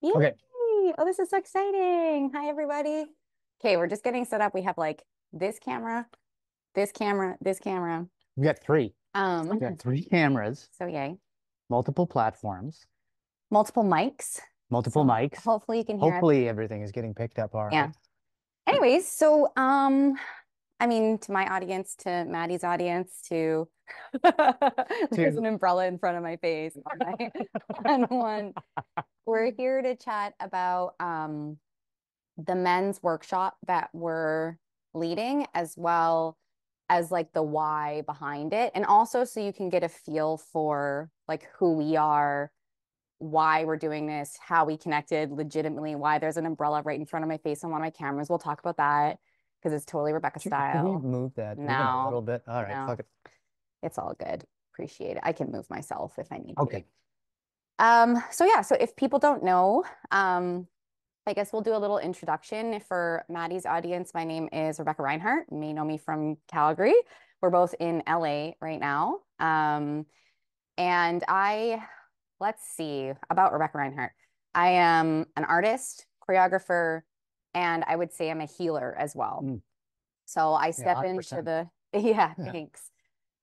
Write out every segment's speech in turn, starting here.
Yay! Okay. Oh, this is so exciting. Hi, everybody. Okay, we're just getting set up. We have like this camera, this camera, this camera. We got three. We got Um, three cameras, so yay. multiple platforms, Multiple mics. multiple So mics. hopefully you can hear us. Hopefully everything is getting picked up all Yeah. right. Anyways, I mean, to my audience, to Maddie's audience, to there's an To umbrella in front of my face on one. We're here to chat about the men's workshop that we're leading, as well as like the why behind it. And also so you can get a feel for like who we are, why we're doing this, how we connected legitimately, why there's an umbrella right in front of my face on one of my cameras. We'll talk about that because it's totally Rebecca can we style. move that even a No, little bit? All right, no, fuck it. it's all good. Appreciate it. I can move myself if I need to. Okay. So yeah, so if people don't know, I guess we'll do a little introduction for Maddie's audience. My name is Rebecca Reinhart. You may know me from Calgary. We're both in LA right now. And let's see about Rebecca Reinhart. I am an artist, choreographer, and I would say I'm a healer as well. Mm, So I yeah, step into 100%. the, yeah, Yeah. thanks.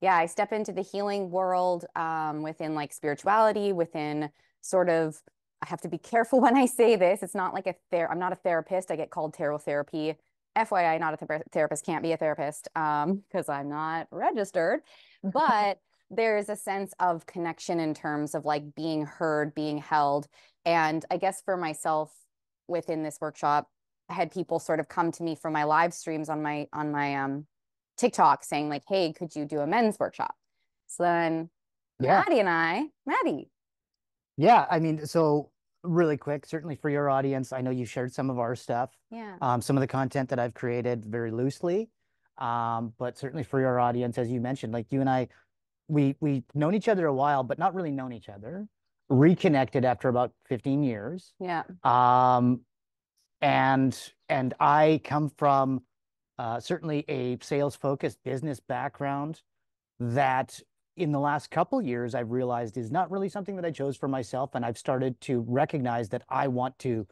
Yeah, I step into the healing world within like spirituality, within sort of, I have to be careful when I say this. It's not like I'm not a therapist. I get called tarot therapy. FYI, not a therapist, can't be a therapist because I'm not registered. But there's a sense of connection in terms of like being heard, being held. And I guess for myself within this workshop, I had people sort of come to me from my live streams on my TikTok saying like, "Hey, could you do a men's workshop?" So then Yeah. Maddie. Yeah. I mean, so really quick, certainly for your audience, I know you shared some of our stuff, Yeah. some of the content that I've created very loosely. But certainly for your audience, as you mentioned, like you and I, we've known each other a while, but not really known each other. Reconnected after about 15 years. Yeah. Um, and I come from certainly a sales focused business background that in the last couple years I've realized is not really something that I chose for myself. And I've started to recognize that I want to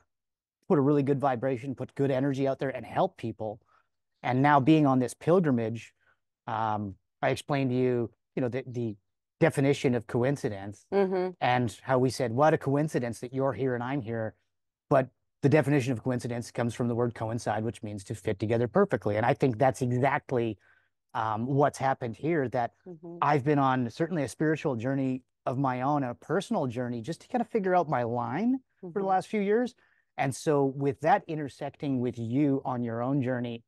put a really good vibration, put good energy out there and help people. And now being on this pilgrimage, I explained to you, the definition of coincidence Mm-hmm. and how we said, what a coincidence that you're here and I'm here. But the definition of coincidence comes from the word coincide, which means to fit together perfectly. And I think that's exactly what's happened here, that Mm-hmm. I've been on certainly a spiritual journey of my own, a personal journey, just to kind of figure out my line for the Mm-hmm. last few years. And so with that intersecting with you on your own journey,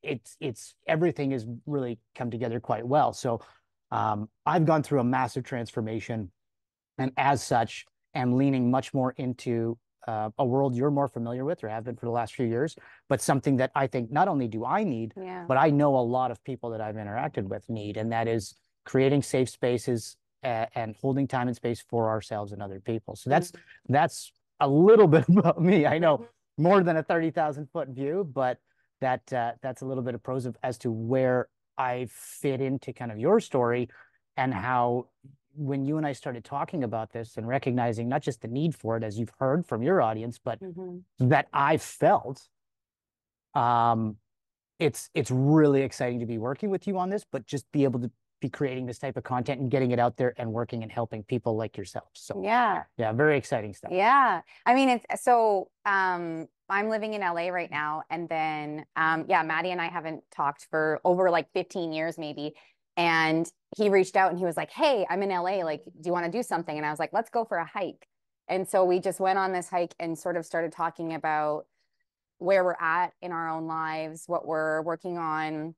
it's everything has really come together quite well. So I've gone through a massive transformation, and as such, am leaning much more into a world you're more familiar with or have been for the last few years, but something that I think not only do I need, Yeah. but I know a lot of people that I've interacted with need, and that is creating safe spaces and holding time and space for ourselves and other people. So Mm-hmm. that's a little bit about me. I know more than a 30,000 foot view, but that's a little bit of prose as to where I fit into kind of your story and how when you and I started talking about this and recognizing not just the need for it, as you've heard from your audience, but Mm-hmm. that I felt, um, it's really exciting to be working with you on this, but just be able to be creating this type of content and getting it out there and working and helping people like yourself. So Yeah. yeah, very exciting stuff. Yeah. I mean, it's so I'm living in LA right now. And then yeah, Maddie and I haven't talked for over like 15 years maybe. And he reached out and he was like, "Hey, I'm in LA. Like, do you want to do something?" And I was like, "Let's go for a hike." And so we just went on this hike and sort of started talking about where we're at in our own lives, what we're working on,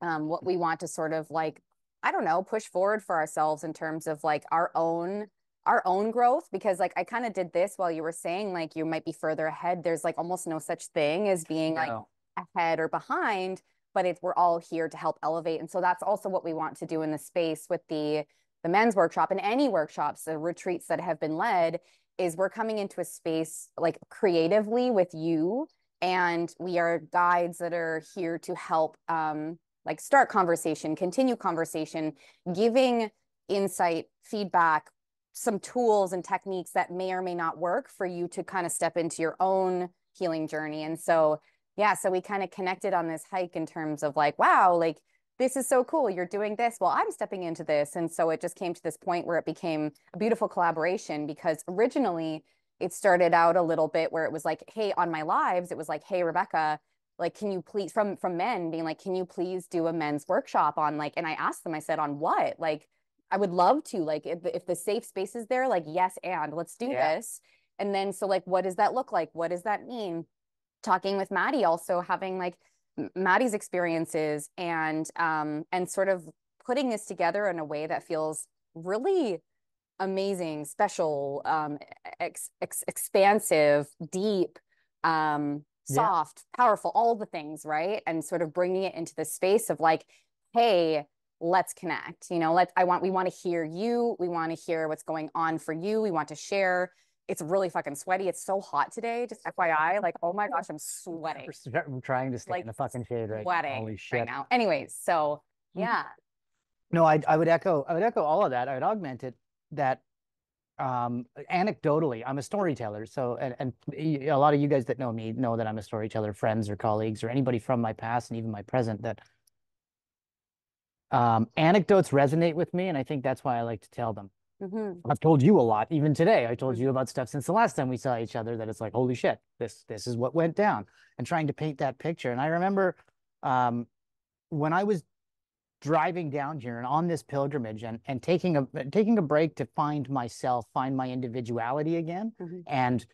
what we want to sort of like, I don't know, push forward for ourselves in terms of like our own growth. Because like I kind of did this while you were saying like you might be further ahead. There's like almost no such thing as being like No. ahead or behind, but we're all here to help elevate. And so that's also what we want to do in the space with the men's workshop and any workshops, the retreats that have been led, is we're coming into a space like creatively with you, and we are guides that are here to help like start conversation, continue conversation, giving insight, feedback, some tools and techniques that may or may not work for you to kind of step into your own healing journey. And so, yeah, so we kind of connected on this hike in terms of like, wow, like this is so cool. You're doing this. Well, I'm stepping into this. And so it just came to this point where it became a beautiful collaboration because originally it started out a little bit where it was like, hey, on my lives, it was like, hey, Rebecca, like, can you please from men being like, can you please do a men's workshop on like, and I asked them, I said, on what? Like, I would love to, like, if the safe space is there, like, yes, and let's do Yeah. this. And then, so like, what does that look like? What does that mean? Talking with Matty, also having like Matty's experiences and sort of putting this together in a way that feels really amazing, special, expansive, deep, Yeah. soft, powerful, all the things, right? And sort of bringing it into the space of like, hey, let's connect. You know, we want to hear you. We want to hear what's going on for you. We want to share. It's really fucking sweaty. It's so hot today. Just FYI, like, oh my gosh, I'm sweating. I'm trying to stay in Like the fucking shade right now. sweating Holy right shit. now. Anyways, so yeah. No, I would echo all of that. I would augment it that anecdotally, I'm a storyteller. So, and a lot of you guys that know me know that I'm a storyteller, friends or colleagues or anybody from my past and even my present, that anecdotes resonate with me. And I think that's why I like to tell them. Mm-hmm. I've told you a lot, even today. I told Mm-hmm. you about stuff since the last time we saw each other that it's like, holy shit, this is what went down, and trying to paint that picture. And I remember um, when I was driving down here and on this pilgrimage and taking a break to find myself, find my individuality again. Mm-hmm. And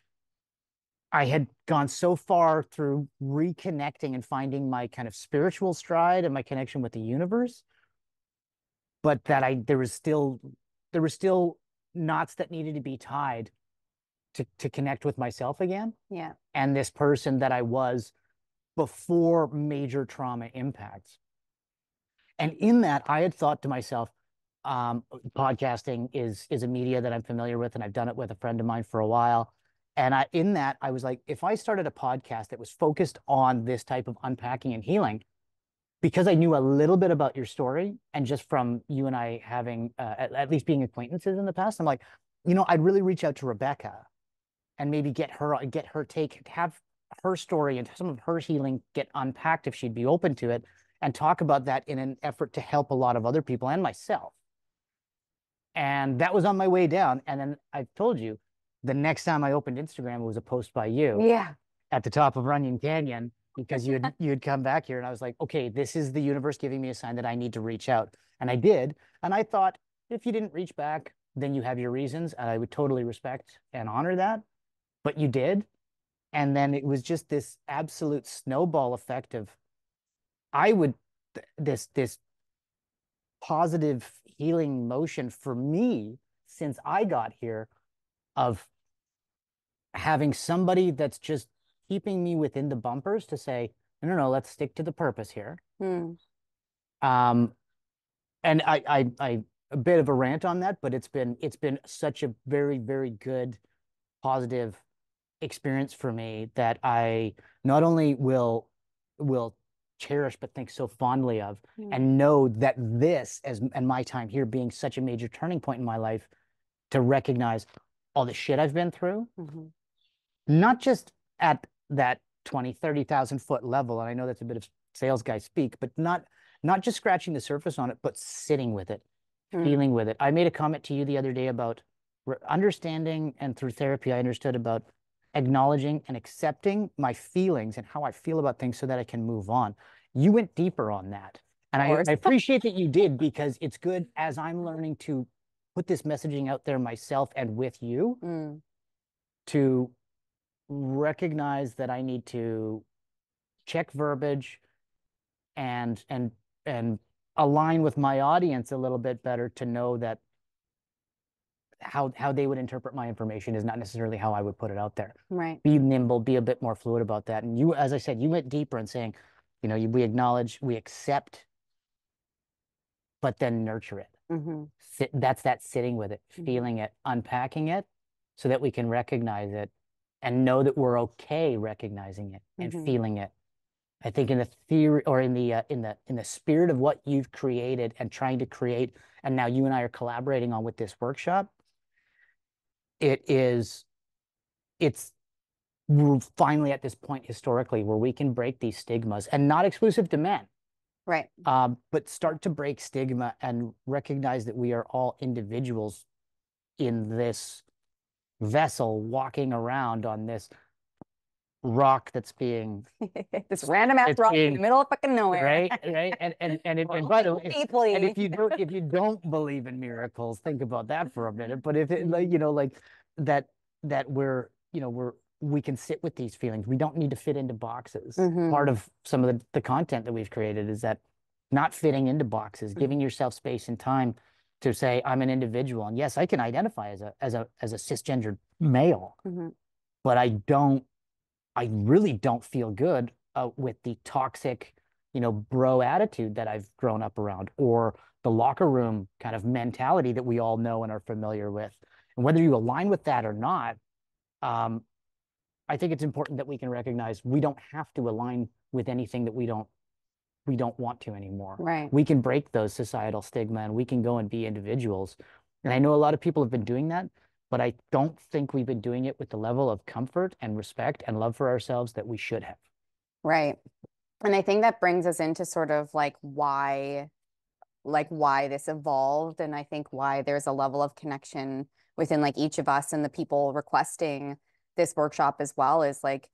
I had gone so far through reconnecting and finding my kind of spiritual stride and my connection with the universe, but that there were still knots that needed to be tied to connect with myself again Yeah. and this person that I was before major trauma impacts. And in that, I had thought to myself, podcasting is a media that I'm familiar with, and I've done it with a friend of mine for a while. And in that, I was like, if I started a podcast that was focused on this type of unpacking and healing, because I knew a little bit about your story, and just from you and I having at least being acquaintances in the past, I'm like, I'd really reach out to Rebecca and maybe get her take, have her story and some of her healing get unpacked if she'd be open to it, and talk about that in an effort to help a lot of other people and myself. And that was on my way down. And then I told you the next time I opened Instagram, it was a post by you Yeah. at the top of Runyon Canyon because you had come back here, and I was like, okay, this is the universe giving me a sign that I need to reach out. And I did. And I thought, if you didn't reach back, then you have your reasons, and I would totally respect and honor that. But you did. And then it was just this absolute snowball effect of I would this positive healing motion for me since I got here of having somebody that's just keeping me within the bumpers to say, no, no, no, let's stick to the purpose here. Mm. Um, and I a bit of a rant on that, but it's been such a very, very good, positive experience for me that I not only will cherish but think so fondly of, Mm. and know that this as and my time here being such a major turning point in my life to recognize all the shit I've been through, Mm-hmm. not just at that 20, 30,000 foot level. And I know that's a bit of sales guy speak, but not just scratching the surface on it, but sitting with it, Mm. feeling with it. I made a comment to you the other day about understanding, and through therapy, I understood about acknowledging and accepting my feelings and how I feel about things so that I can move on. You went deeper on that. And Of course. I appreciate that you did, because it's good as I'm learning to put this messaging out there myself and with you Mm. to recognize that I need to check verbiage and align with my audience a little bit better to know that how they would interpret my information is not necessarily how I would put it out there. Right. Be nimble, be a bit more fluid about that. And you, as I said, you went deeper in saying, we acknowledge, we accept, but then nurture it. Mm-hmm. That's that sitting with it, Mm-hmm. feeling it, unpacking it, so that we can recognize it and know that we're okay recognizing it and Mm-hmm. feeling it. I think in the theory or in the spirit of what you've created and trying to create, and now you and I are collaborating on with this workshop, it's we're finally at this point historically where we can break these stigmas, and not exclusive to men, Right. but start to break stigma and recognize that we are all individuals in this vessel walking around on this rock that's being This random ass it's rock in the being middle of fucking nowhere. right and by the way, and Deeply. if you don't believe in miracles, think about that for a minute. But if it, like, like that we're, we can sit with these feelings. We don't need to fit into boxes. Mm-hmm. Part of some of the content that we've created is that not fitting into boxes, giving yourself space and time to say, I'm an individual. And yes, I can identify as a cisgendered male, Mm-hmm. but I really don't feel good with the toxic, bro attitude that I've grown up around, or the locker room kind of mentality that we all know and are familiar with. And whether you align with that or not, I think it's important that we can recognize we don't have to align with anything that we don't want to anymore. Right. We can break those societal stigma and we can go and be individuals. And I know a lot of people have been doing that, but I don't think we've been doing it with the level of comfort and respect and love for ourselves that we should have. Right. And I think that brings us into sort of why this evolved. And I think why there's a level of connection within like each of us and the people requesting this workshop as well, is like,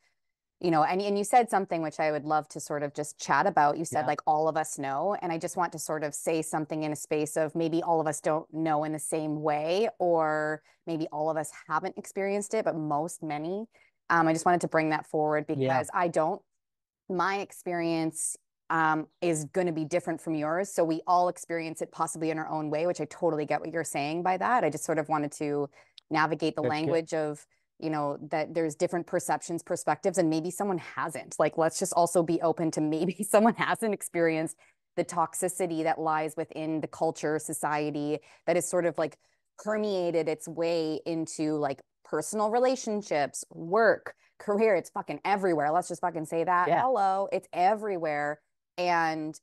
and you said something which I would love to sort of just chat about. You said Yeah. like all of us know, and I just want to sort of say something in a space of maybe all of us don't know in the same way, or maybe all of us haven't experienced it, but many. I just wanted to bring that forward Yeah. because my experience is going to be different from yours. So we all experience it possibly in our own way, which I totally get what you're saying by that. I just sort of wanted to navigate the That's good. language of, that there's different perceptions, perspectives, and maybe someone hasn't. Like, let's just also be open to maybe someone hasn't experienced the toxicity that lies within the culture, society that is sort of like permeated its way into like personal relationships, work, career. It's fucking everywhere. Let's just fucking say that. Yeah. Hello, it's everywhere. And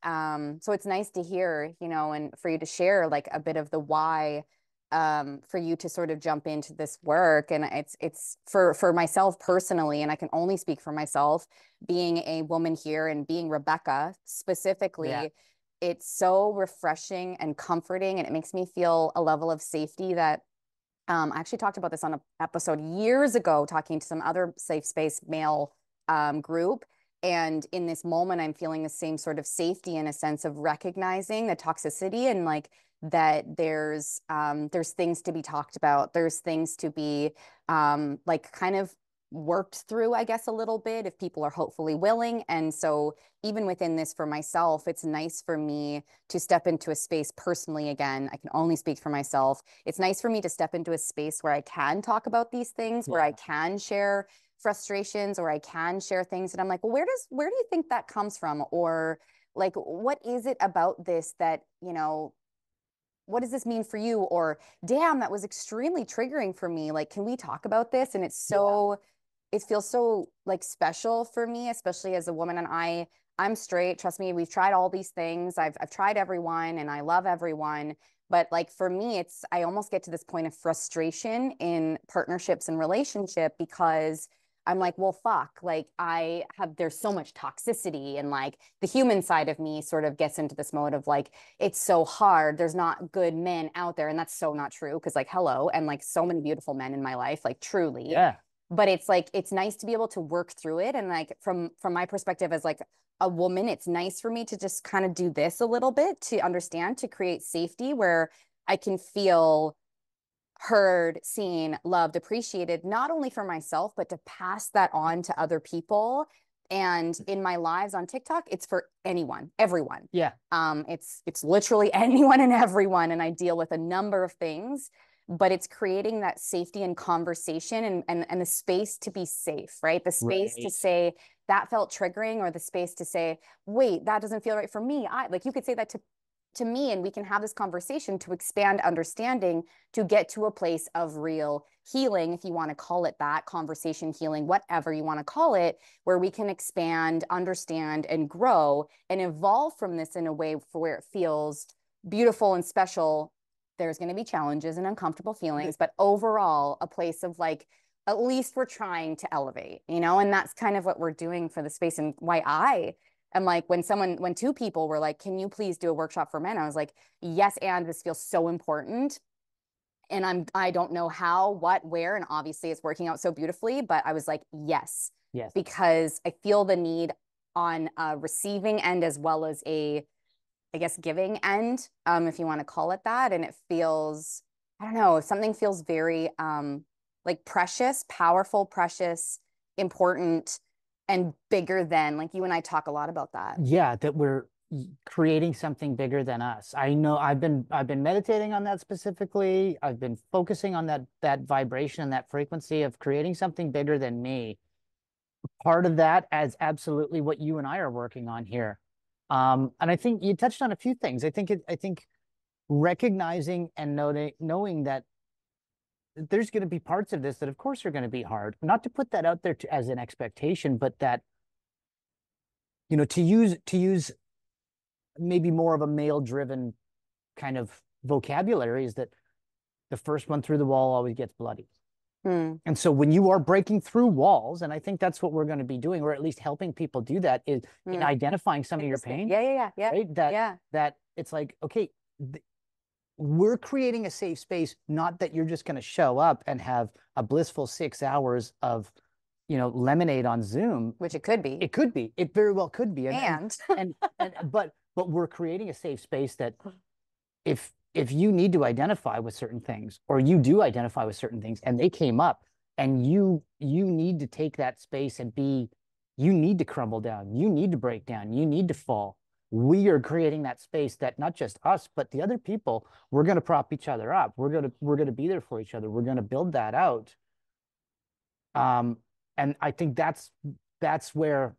so it's nice to hear, and for you to share like a bit of the why, for you to sort of jump into this work. And it's for myself personally, and I can only speak for myself, being a woman here and being Rebecca Yeah. specifically, it's so refreshing and comforting, and it makes me feel a level of safety that I actually talked about this on an episode years ago, talking to some other safe space male group. And in this moment, I'm feeling the same sort of safety in a sense of recognizing the toxicity and like that there's things to be talked about. There's things to be like kind of worked through, I guess, a little bit if people are hopefully willing. And so even within this for myself, it's nice for me to step into a space personally again. I can only speak for myself. It's nice for me to step into a space where I can talk about these things, where I can share frustrations, or I can share things that I'm like, well, where do you think that comes from? Or like, what is it about this that, what does this mean for you? Or damn, that was extremely triggering for me. Like, can we talk about this? And it feels so like special for me, especially as a woman. And I'm straight. Trust me, we've tried all these things. I've tried everyone and I love everyone. But like for me, I almost get to this point of frustration in partnerships and relationship because I'm like, well, fuck, like there's so much toxicity, and like the human side of me sort of gets into this mode of like, it's so hard. There's not good men out there. And that's so not true. Cause like, hello. And like so many beautiful men in my life, like truly. Yeah. But it's like, it's nice to be able to work through it. And like, from my perspective as like a woman, it's nice for me to just kind of do this a little bit to understand, to create safety where I can feel heard, seen, loved, appreciated, not only for myself, but to pass that on to other people. And in my lives on TikTok, it's for anyone, everyone. Yeah. It's literally anyone and everyone. And I deal with a number of things, but it's creating that safety and conversation and the space to be safe, right? The space to say that felt triggering, or the space to say, wait, that doesn't feel right for me. Like you could say that to me, and we can have this conversation to expand understanding, to get to a place of real healing, if you want to call it that, conversation healing, whatever you want to call it, where we can expand, understand, and grow and evolve from this in a way for where it feels beautiful and special there's going to be challenges and uncomfortable feelings, but overall a place of like, at least we're trying to elevate, you know, and that's kind of what we're doing for the space. And why I am like, when two people were like, can you please do a workshop for men? I was like, yes, and this feels so important. And I don't know how, what, where, and obviously it's working out so beautifully, but I was like, yes, Yes. because I feel the need on a receiving end as well as a, I guess, giving end, if you want to call it that. And it feels, I don't know, something feels very like precious, powerful, precious, important, and bigger than, like you and I talk a lot about that. Yeah, that we're creating something bigger than us. I know I've been meditating on that specifically. I've been focusing on that vibration and that frequency of creating something bigger than me. Part of that as absolutely what you and I are working on here. And I think you touched on a few things. I think recognizing and knowing that there's going to be parts of this that of course are going to be hard. Not to put that out there as an expectation, but that, to use maybe more of a male driven kind of vocabulary is that the first one through the wall always gets bloody. And so when you are breaking through walls, and I think that's what we're going to be doing, or at least helping people do that, is in identifying some of your pain. Yeah. Right? That it's like, okay, we're creating a safe space, not that you're just going to show up and have a blissful 6 hours of, lemonade on Zoom. Which it could be. It could be. It very well could be. But we're creating a safe space that if you need to identify with certain things, or you do identify with certain things and they came up, and you need to take that space and you need to crumble down, you need to break down, you need to fall. We are creating that space that not just us, but the other people, we're going to prop each other up. We're going to be there for each other. We're going to build that out. And I think that's where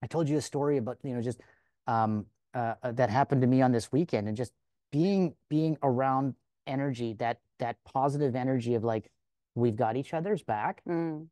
I told you a story about, just that happened to me on this weekend, and just being around energy, that positive energy of like, we've got each other's back, and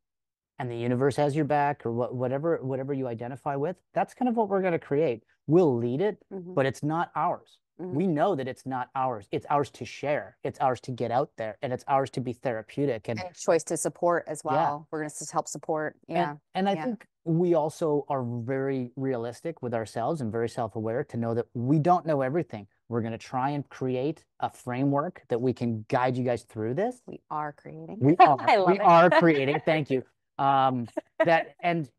the universe has your back, or whatever you identify with. That's kind of what we're going to create. We'll lead it, but it's not ours. We know that it's not ours. It's ours to share. It's ours to get out there, and it's ours to be therapeutic and choice to support as well. We're going to help support. And I think we also are very realistic with ourselves and very self-aware to know that we don't know everything. We're going to try and create a framework that we can guide you guys through this. We are creating. We are creating. Thank you. That and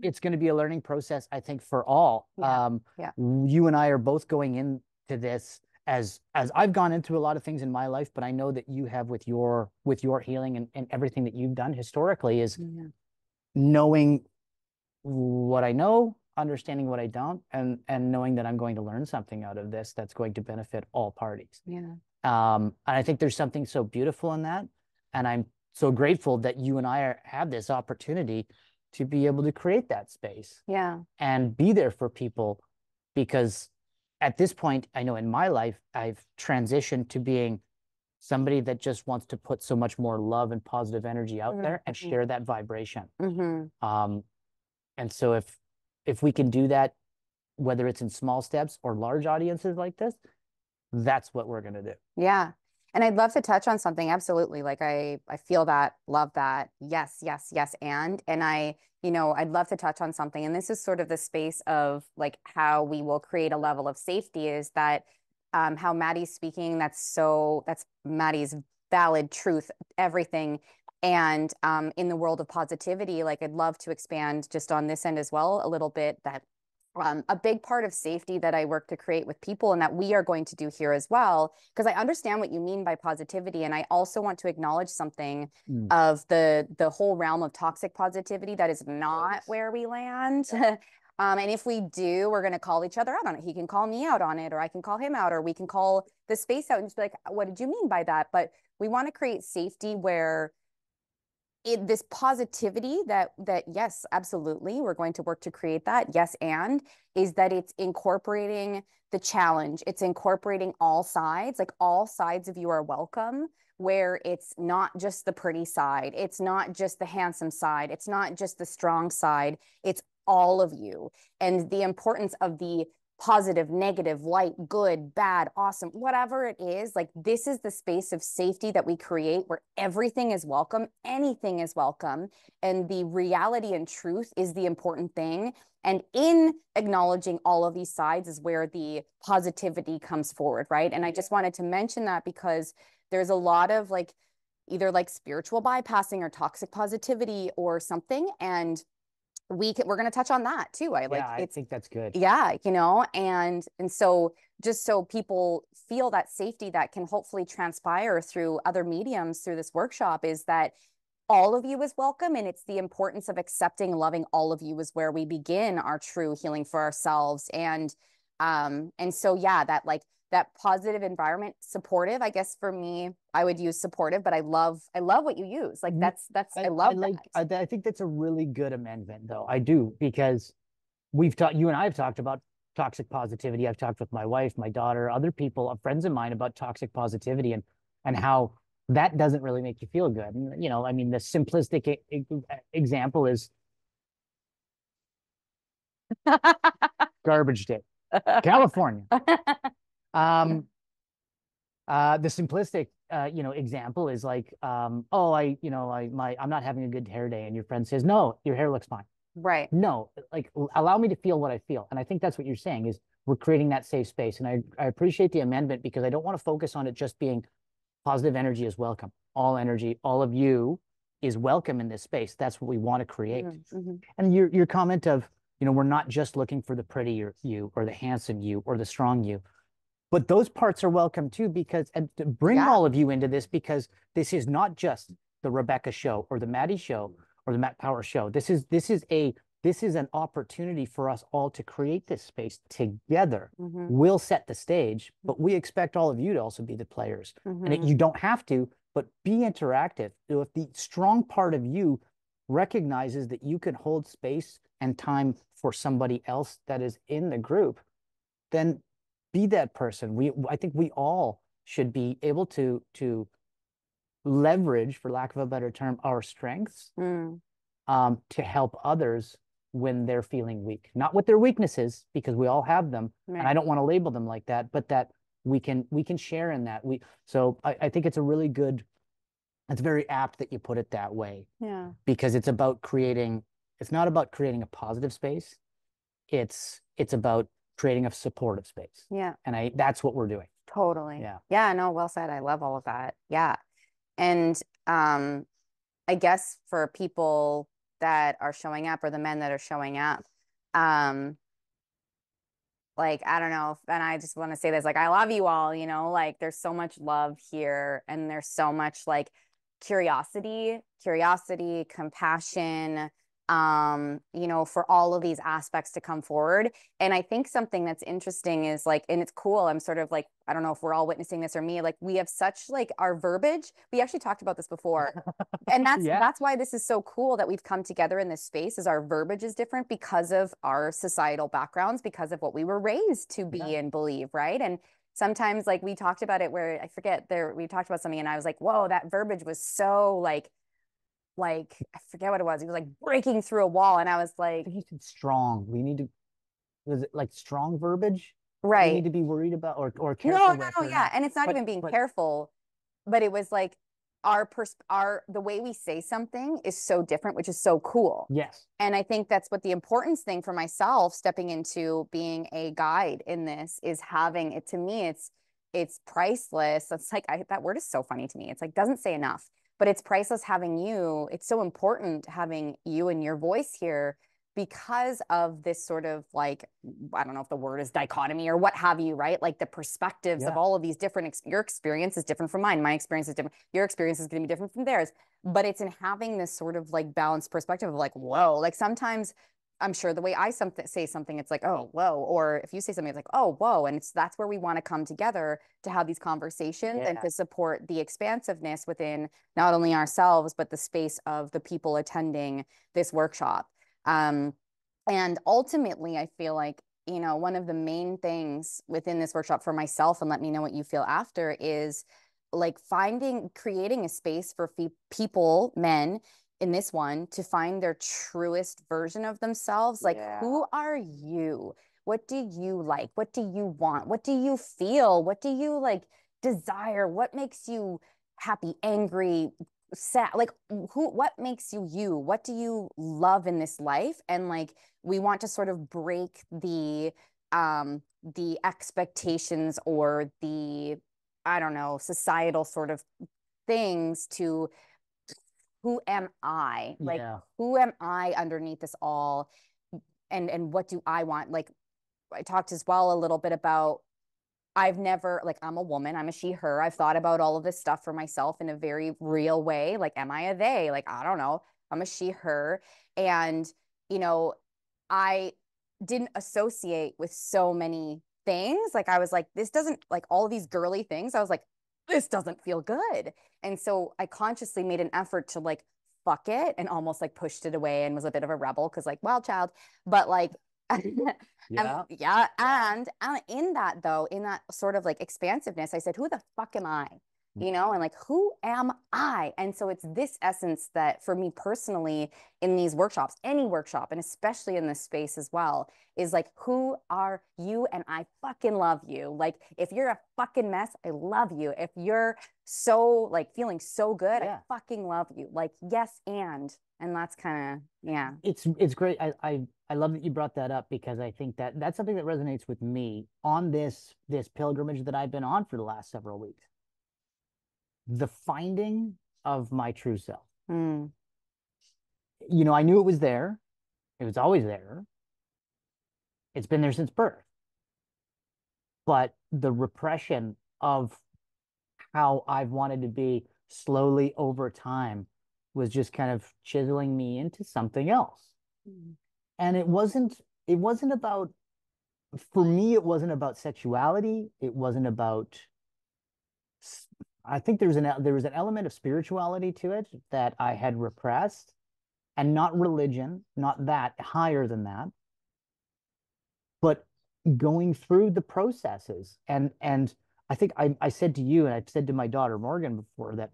it's going to be a learning process, I think, for all. You and I are both going into this as I've gone into a lot of things in my life, but I know that you have with your healing and everything that you've done historically is knowing what I know, understanding what I don't, and knowing that I'm going to learn something out of this that's going to benefit all parties. And I think there's something so beautiful in that, and I'm so grateful that you and I have this opportunity to be able to create that space. And be there for people, because at this point, I know in my life, I've transitioned to being somebody that just wants to put so much more love and positive energy out there and share that vibration. And so if we can do that, whether it's in small steps or large audiences like this, that's what we're going to do. Yeah. And I'd love to touch on something. Absolutely. Like I feel that, love that. Yes. And I'd love to touch on something. And this is sort of the space of like how we will create a level of safety, is that how Matty's speaking. That's Matty's valid truth, everything. And in the world of positivity, like I'd love to expand just on this end as well a little bit, that a big part of safety that I work to create with people, and that we are going to do here as well, because I understand what you mean by positivity. And I also want to acknowledge something of the whole realm of toxic positivity. That is not where we land. And if we do, we're going to call each other out on it. He can call me out on it, or I can call him out, or we can call the space out and just be like, what did you mean by that? But we want to create safety where this positivity that yes, absolutely, we're going to work to create that. Yes, and is that it's incorporating the challenge. It's incorporating all sides, like all sides of you are welcome, where it's not just the pretty side. It's not just the handsome side. It's not just the strong side. It's all of you. And the importance of the positive, negative, light, good, bad, awesome, whatever it is, like this is the space of safety that we create where everything is welcome, anything is welcome. And the reality and truth is the important thing. And in acknowledging all of these sides is where the positivity comes forward, right? And I just wanted to mention that because there's a lot of like either like spiritual bypassing or toxic positivity or something. And we're going to touch on that too. I think that's good. Yeah, you know, and so just so people feel that safety that can hopefully transpire through other mediums through this workshop is that all of you is welcome, and it's the importance of accepting, loving all of you is where we begin our true healing for ourselves. And so yeah, that like that positive environment, supportive, I guess for me, I would use supportive, but I love what you use. Like I love that. I think that's a really good amendment, though. I do, because you and I have talked about toxic positivity. I've talked with my wife, my daughter, other people, friends of mine about toxic positivity and how that doesn't really make you feel good. And, you know, I mean, the simplistic example is garbage day, California. Um, the simplistic, example is like, I'm not having a good hair day, and your friend says, "No, your hair looks fine." Right. No, like allow me to feel what I feel, and I think that's what you're saying is we're creating that safe space, and I appreciate the amendment because I don't want to focus on it just being positive energy is welcome. All energy, all of you is welcome in this space. That's what we want to create. Mm-hmm. And your comment of, we're not just looking for the prettier you or the handsome you or the strong you, but those parts are welcome too, because and to bring all of you into this, because this is not just the Rebecca show or the Matty show or the Matt Power show. This is an opportunity for us all to create this space together. Mm-hmm. We'll set the stage, but we expect all of you to also be the players. Mm-hmm. And you don't have to, but be interactive. If the strong part of you recognizes that you can hold space and time for somebody else that is in the group, then be that person. I think we all should be able to leverage, for lack of a better term, our strengths to help others when they're feeling weak. Not with their weaknesses, because we all have them, and I don't want to label them like that, but that we can share in that. So I think it's a really good. It's very apt that you put it that way. Yeah. Because it's about creating. It's not about creating a positive space. It's about creating a supportive space. Yeah. And that's what we're doing. Totally. Yeah. Yeah, no, well said. I love all of that. Yeah. And I guess for people that are showing up or the men that are showing up, like, I don't know, and I just want to say this, like, I love you all, like there's so much love here and there's so much like curiosity, compassion, for all of these aspects to come forward. And I think something that's interesting is like, and it's cool. I'm sort of like, I don't know if we're all witnessing this or me, like we have such like our verbiage. We actually talked about this before. And that's why this is so cool that we've come together in this space is our verbiage is different because of our societal backgrounds, because of what we were raised to be and believe, right? And sometimes like we talked about it where I forget we talked about something and I was like, whoa, that verbiage was so like I forget what it was. It was like breaking through a wall. And I was like, he said strong. Was it like strong verbiage? Right. We need to be worried about or careful with. No, yeah. And it's not even being careful, but it was like the way we say something is so different, which is so cool. Yes. And I think that's what the importance thing for myself stepping into being a guide in this is having it. To me, it's priceless. It's like that word is so funny to me. It's like doesn't say enough, but it's priceless having you. It's so important having you and your voice here because of this sort of like, I don't know if the word is dichotomy or what have you, right? Like the perspectives of all of these different, your experience is different from mine. My experience is different. Your experience is going to be different from theirs. But it's in having this sort of like balanced perspective of like, whoa, like sometimes I'm sure the way I say something, it's like, oh, whoa. Or if you say something, it's like, oh, whoa. And that's where we want to come together to have these conversations and to support the expansiveness within not only ourselves, but the space of the people attending this workshop. And ultimately, I feel like, one of the main things within this workshop for myself, and let me know what you feel after, is like creating a space for people, men in this one, to find their truest version of themselves. Like, who are you? What do you like? What do you want? What do you feel? What do you like desire? What makes you happy, angry, sad? Like what makes you you? What do you love in this life? And like we want to sort of break the expectations or the, I don't know, societal sort of things to who am I? Like, Yeah. who am I underneath this all? And what do I want? Like, I talked as well a little bit about I've never, like, I'm a woman, I'm a she, her. I've thought about all of this stuff for myself in a very real way. Like, am I a they? Like, I don't know. I'm a she, her. And, you know, I didn't associate with so many things. Like, I was like, this doesn't, like, all of these girly things. I was like, this doesn't feel good. And so I consciously made an effort to, like, fuck it and almost like pushed it away and was a bit of a rebel because, like, wild child. But, like, Yeah. yeah, and in that though, in that sort of like expansiveness, I said, "Who the fuck am I?" You know, and like, who am I? And so it's this essence that, for me personally, in these workshops, any workshop, and especially in this space as well, is like, who are you? And I fucking love you. Like, if you're a fucking mess, I love you. If you're so like feeling so good, I Yeah. fucking love you. Like, yes, and that's kind of, yeah. It's great. I love that you brought that up because I think that that's something that resonates with me on this pilgrimage that I've been on for the last several weeks. The finding of my true self. Mm. You know, I knew it was there. It was always there. It's been there since birth. But the repression of how I've wanted to be slowly over time was just kind of chiseling me into something else. Mm. And it wasn't about, for me, it wasn't about sexuality. It wasn't about, I think there was an element of spirituality to it that I had repressed, and not religion, not that, higher than that, but going through the processes. And I think I said to you, and I've said to my daughter Morgan before, that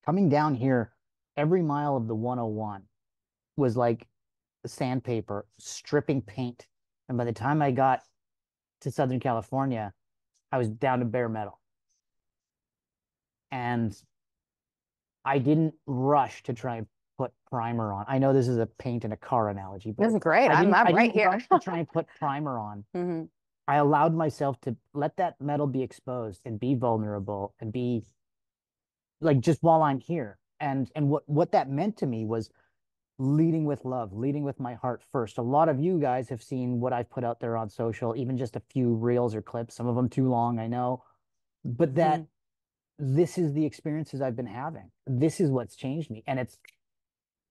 coming down here, every mile of the 101 was like sandpaper, stripping paint. And by the time I got to Southern California, I was down to bare metal. And I didn't rush to try and put primer on. I know this is a paint in a car analogy, This but is great. I didn't I'm I right didn't here. rush to try and put primer on. Hmm. I allowed myself to let that metal be exposed and be vulnerable and be like, just while I'm here. And what that meant to me was leading with love, leading with my heart first. A lot of you guys have seen what I've put out there on social, even just a few reels or clips, some of them too long, I know. But that Hmm. this is the experiences I've been having. This is what's changed me. And it's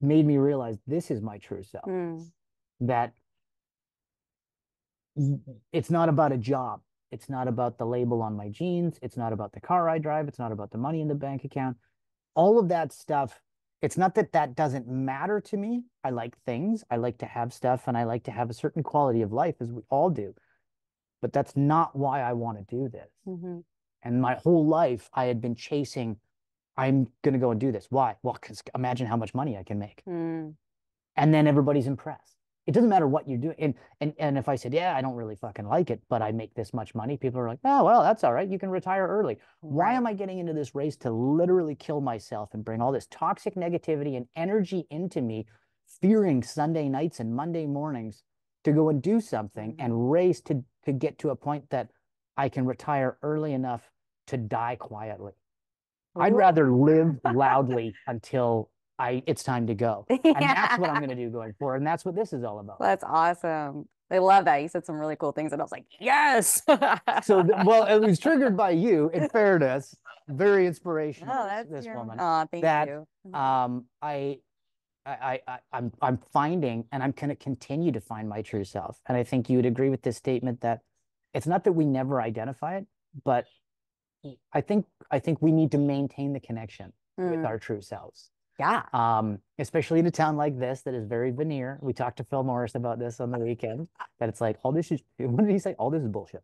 made me realize this is my true self. Mm. That it's not about a job. It's not about the label on my jeans. It's not about the car I drive. It's not about the money in the bank account. All of that stuff. It's not that that doesn't matter to me. I like things. I like to have stuff, and I like to have a certain quality of life, as we all do. But that's not why I want to do this. Hmm. And my whole life, I had been chasing, I'm going to go and do this. Why? Well, because imagine how much money I can make. Mm. And then everybody's impressed. It doesn't matter what you're doing. And if I said, yeah, I don't really fucking like it, but I make this much money, people are like, oh, well, that's all right. You can retire early. Why Right. am I getting into this race to literally kill myself and bring all this toxic negativity and energy into me, fearing Sunday nights and Monday mornings to go and do something Mm. and race to get to a point that I can retire early enough to die quietly? I'd Ooh. rather live loudly until it's time to go. And that's what I'm Yeah. going to do going forward. And that's what this is all about. That's awesome. I love that. You said some really cool things, and I was like, yes. So, well, it was triggered by you, in fairness, very No, inspirational, that's this your. woman, Oh, thank that you. um, I, I'm finding, and I'm going to continue to find my true self. And I think you would agree with this statement that it's not that we never identify it, but I think we need to maintain the connection with Mm. our true selves. Yeah. Especially in a town like this that is very veneer. We talked to Phil Morris about this on the weekend, that it's like, all this is, what did he say? All this is bullshit.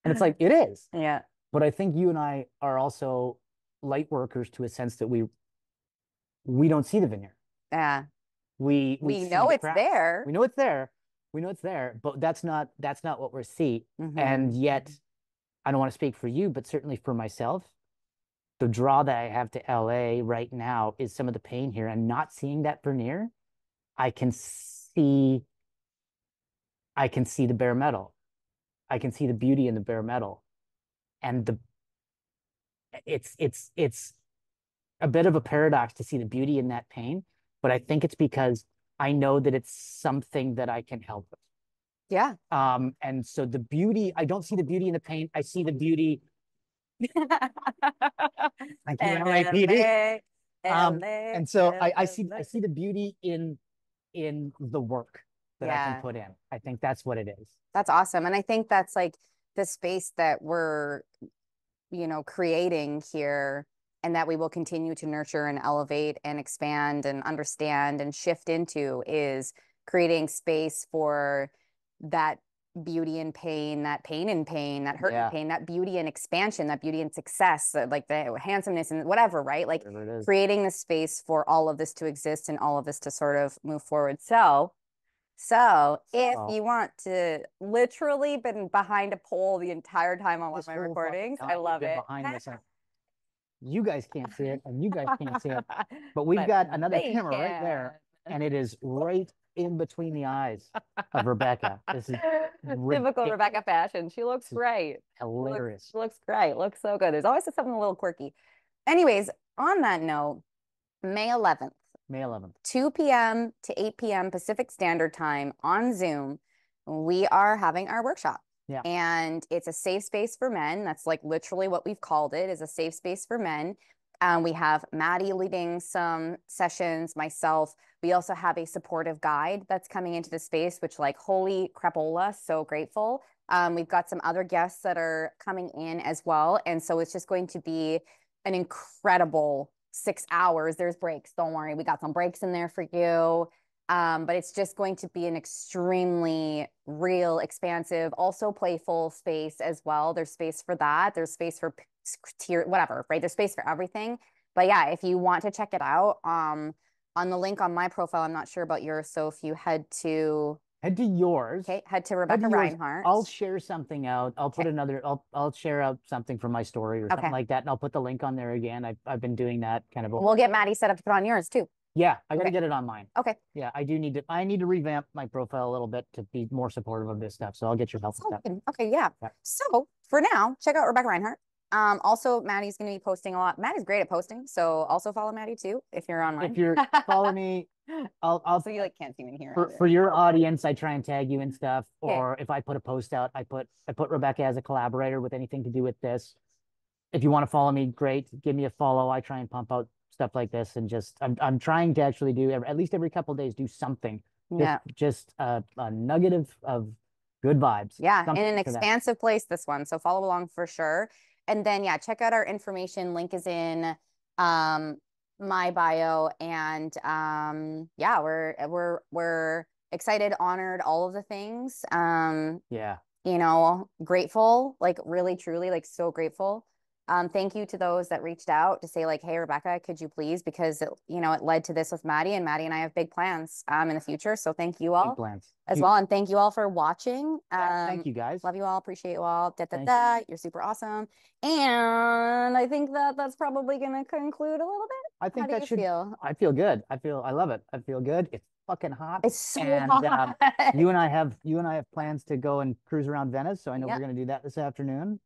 And it's like, it is. Yeah. But I think you and I are also light workers to a sense that we don't see the veneer. Yeah. We We see know the it's cracks. there. We know it's there, we know it's there, but that's not what we're seeing. Hmm. And yet, I don't want to speak for you, but certainly for myself, the draw that I have to LA right now is some of the pain here, and not seeing that veneer, I can see I can see the bare metal. I can see the beauty in the bare metal. And the it's a bit of a paradox to see the beauty in that pain, but I think it's because I know that it's something that I can help with. Yeah. And so the beauty, I don't see the beauty in the pain. I see the beauty, like you LAPD. LA, Um, LA, and so I LA. see the beauty in the work that I can Yeah, put in. I think that's what it is. that's awesome. And I think that's like the space that we're, creating here and that we will continue to nurture and elevate and expand and understand and shift into is creating space for that beauty and pain, that pain and pain, that hurt and Yeah, pain, that beauty and expansion, that beauty and success, like the handsomeness and whatever, right? Like whatever it is. creating the space for all of this to exist and all of this to sort of move forward. So if So you want to literally been behind a pole the entire time on one of this my whole fucking recordings, I time we've love been it. behind this, and you guys can't see it, and you guys can't see it, but we've But got another they camera right can. there, and it is right in between the eyes of Rebecca. This is Typical ridiculous. Rebecca fashion. She looks This is great. Looks hilarious. looks great. Looks so good. There's always something a little quirky. Anyways, on that note, May 11th, May 11th. 2 p.m. to 8 p.m. Pacific Standard Time on Zoom, we are having our workshop. Yeah. And it's a safe space for men. That's like literally what we've called it, is a safe space for men. We have Matty leading some sessions, myself. We also have a supportive guide that's coming into the space, which like, holy crapola, so grateful. We've got some other guests that are coming in as well. And so it's just going to be an incredible 6 hours. There's breaks. Don't worry. We got some breaks in there for you. But it's just going to be an extremely real, expansive, also playful space as well. There's space for that. There's space for tier, whatever, right? There's space for everything. But yeah, if you want to check it out, on the link on my profile, I'm not sure about yours. So if you Head to yours. okay, head to Head Rebecca to yours. Reinhart. I'll share something out. I'll put Okay. another. I'll share out something from my story or something Okay. like that, and I'll put the link on there again. I've been doing that kind of. We'll get Maddie set up to put on yours too. Yeah, I got to Okay. get it on mine. Okay. Yeah, I need to revamp my profile a little bit to be more supportive of this stuff. So I'll get your help with that. Okay, yeah. Yeah. So for now, check out Rebecca Reinhart. Also, Maddie's going to be posting a lot. Maddie's great at posting, so also follow Maddie too if you're online. If you're follow me, I'll So you like can't see me here for either. your audience, I try and tag you and stuff. Okay. Or if I put a post out, I put Rebecca as a collaborator with anything to do with this. If you want to follow me, great. Give me a follow. I try and pump out stuff like this, and just I'm trying to actually do at least every couple of days do something. Yeah. Just a nugget of good vibes. Yeah, in Something an for that. expansive place, this one. So follow along for sure. And then yeah, check out our information. Link is in um my bio. And yeah, we're excited, honored, all of the things. Yeah. Grateful, like really, truly, like so grateful. Thank you to those that reached out to say like, hey, Rebecca, could you please? Because it led to this with Maddie, and Maddie and I have big plans in the future. So thank you Big all plans. as well. And thank you all for watching. Thank you guys. Love you all, appreciate you all. Da, da, Thank da. You're super awesome. And I think that that's probably gonna conclude a little bit. I How think do that you should, feel? I feel good. I love it. I feel good. It's fucking hot. It's so And hot. you and I have plans to go and cruise around Venice. So I know we're Yeah. going to do that this afternoon.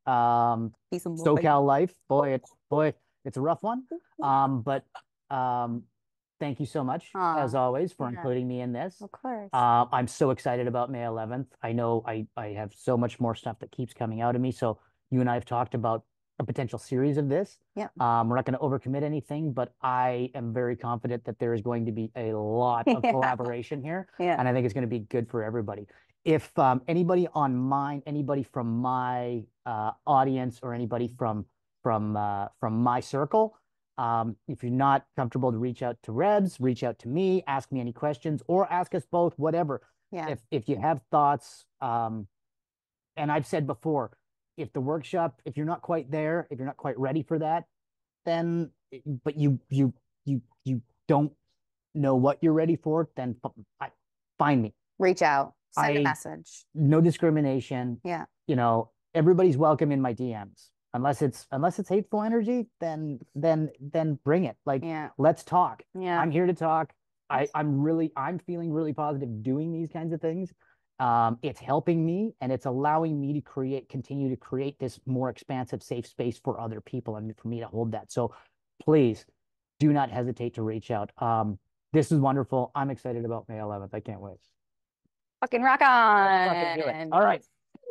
Peace and love. SoCal life, boy, it's a rough one. But um, thank you so much, as Aw, always, for yeah, including me in this. of course. I'm so excited about May 11th. I know I have so much more stuff that keeps coming out of me. So you and I have talked about a potential series of this. Yeah. We're not going to overcommit anything, but I am very confident that there is going to be a lot of Yeah. collaboration here, Yeah. and I think it's going to be good for everybody. If anybody from my audience or anybody from my circle, if you're not comfortable to reach out to Rebs, reach out to me, ask me any questions, or ask us both, whatever. Yeah. If you have thoughts, and I've said before, if the workshop, if you're not quite there, if you're not quite ready for that, then but you don't know what you're ready for, then find me. Reach out. Send a I message. no discrimination. Yeah. Everybody's welcome in my DMs. Unless it's hateful energy, then bring it. Like, Yeah. let's talk. Yeah. I'm here to talk. I'm feeling really positive doing these kinds of things. It's helping me and it's allowing me to continue to create this more expansive, safe space for other people and for me to hold that. So please do not hesitate to reach out. This is wonderful. I'm excited about May 11th. I can't wait. Fucking rock Let's fucking do it. on. All right.